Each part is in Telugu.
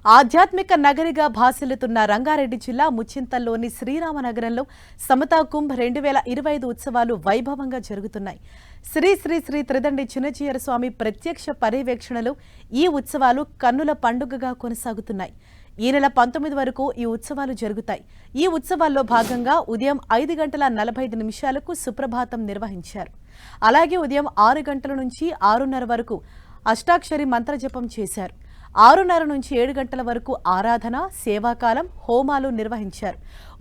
ఆధ్యాత్మిక నగరిగా భాసిల్లుతున్న రంగారెడ్డి జిల్లా ముచ్చింతల్లోని శ్రీరామనగరంలో సమతా కుంభ్ 2025 ఉత్సవాలు వైభవంగా జరుగుతున్నాయి. శ్రీ శ్రీ శ్రీ త్రిదండి చిన్నజీయర స్వామి ప్రత్యక్ష పర్యవేక్షణలో ఈ ఉత్సవాలు కన్నుల పండుగగా కొనసాగుతున్నాయి. ఈ నెల 19 వరకు ఈ ఉత్సవాలు జరుగుతాయి. ఈ ఉత్సవాల్లో భాగంగా ఉదయం 5:45 సుప్రభాతం నిర్వహించారు. అలాగే ఉదయం 6 గంటల నుంచి 6:30 వరకు అష్టాక్షరి మంత్రజపం చేశారు. 6:30 నుంచి 7 గంటల వరకు ఆరాధన, సేవాకాలం, హోమాలు నిర్వహించారు.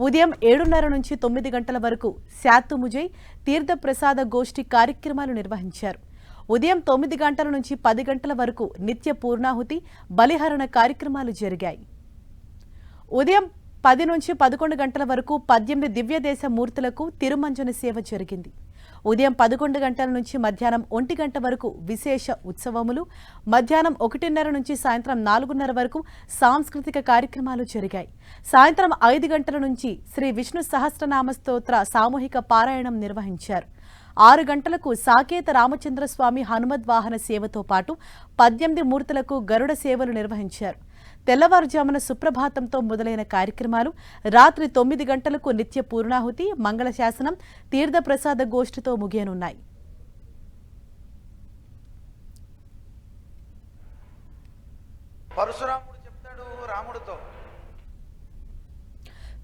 ఉదయం 7:30 నుంచి 9 గంటల వరకు శాత్తుముజై, తీర్థప్రసాద గోష్ఠి కార్యక్రమాలు నిర్వహించారు. ఉదయం 9 గంటల నుంచి 10 గంటల వరకు నిత్య పూర్ణాహుతి, బలిహరణ కార్యక్రమాలు జరిగాయి. ఉదయం 10 నుంచి 11 గంటల వరకు 18 దివ్యదేశ మూర్తులకు తిరుమంజన సేవ జరిగింది. ఉదయం 11 గంటల నుంచి మధ్యాహ్నం 1 గంట వరకు విశేష ఉత్సవములు, మధ్యాహ్నం 1:30 నుంచి సాయంత్రం 4:30 వరకు సాంస్కృతిక కార్యక్రమాలు జరిగాయి. సాయంత్రం 5 గంటల నుంచి శ్రీ విష్ణు సహస్రనామ స్తోత్ర సామూహిక పారాయణం నిర్వహించారు. 6 గంటలకు సాకేత రామచంద్రస్వామి హనుమద్వాహన సేవతో పాటు 18 మూర్తులకు గరుడ సేవలు నిర్వహించారు. తెల్లవారుజామున సుప్రభాతంతో మొదలైన కార్యక్రమాలు రాత్రి 9 గంటలకు నిత్య పూర్ణాహుతి, మంగళశాసనం, తీర్థప్రసాద గోష్ఠితో ముగియనున్నాయి. పరశురాముడు చెప్తాడు రాముడితో.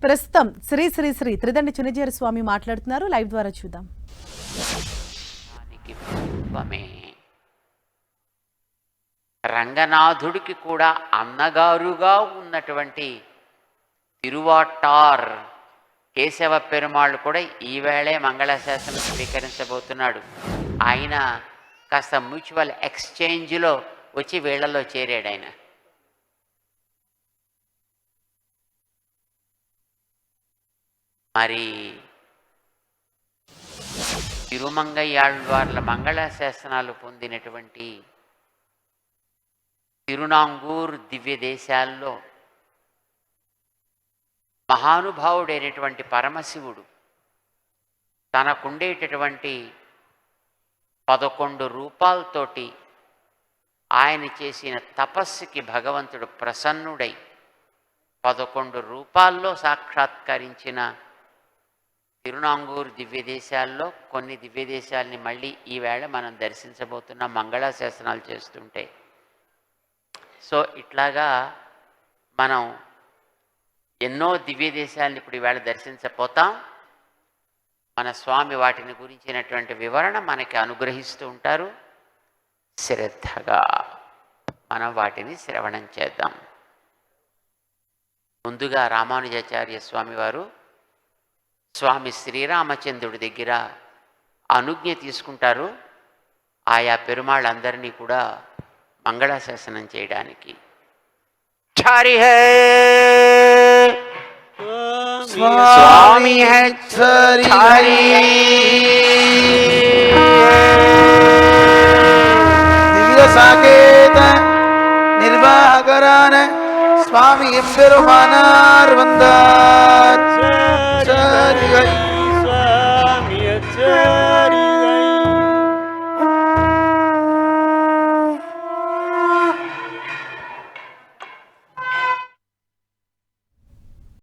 ప్రస్తుతం శ్రీ శ్రీ శ్రీ త్రిదండి చిన్నజీయర స్వామి మాట్లాడుతున్నారు. లైవ్ ద్వారా చూద్దాం. రంగనాథుడికి కూడా అన్నగారుగా ఉన్నటువంటి తిరువాటార్ కేశవ పెరుమాళ్ళు కూడా ఈవేళే మంగళశాసనం స్వీకరించబోతున్నాడు. ఆయన కాస్త మ్యూచువల్ ఎక్స్చేంజ్లో వచ్చి వీళ్లలో చేరాడు. ఆయన మరి తిరుమంగయ్యాళ్వార్ల మంగళశాసనాలు పొందినటువంటి తిరునాంగూర్ దివ్య దేశాల్లో మహానుభావుడైనటువంటి పరమశివుడు తనకుండేటటువంటి 11 రూపాలతోటి ఆయన చేసిన తపస్సుకి భగవంతుడు ప్రసన్నుడై 11 రూపాల్లో సాక్షాత్కరించిన తిరునాంగూర్ దివ్యదేశాల్లో కొన్ని దివ్యదేశాలని మళ్ళీ ఈవేళ మనం దర్శించబోతున్నాం మంగళాశాసనాలు చేస్తుంటే. సో ఇట్లాగా మనం ఎన్నో దివ్యదేశాలను ఇప్పుడు ఈవేళ దర్శించపోతాం. మన స్వామి వాటిని గురించినటువంటి వివరణ మనకి అనుగ్రహిస్తూ ఉంటారు. శ్రద్ధగా మనం వాటిని శ్రవణం చేద్దాం. ముందుగా రామానుజాచార్య స్వామి వారు స్వామి శ్రీరామచంద్రుడి దగ్గర అనుజ్ఞ తీసుకుంటారు ఆయా పెరుమాళ్ళందరినీ కూడా మంగళాశాసనం చేయడానికి. చారి హై స్వామి హై చారి దివ్య సాకేత నిర్వాహకరాన స్వామి ఎంపెరుమానార్ వందార్ చారి హై.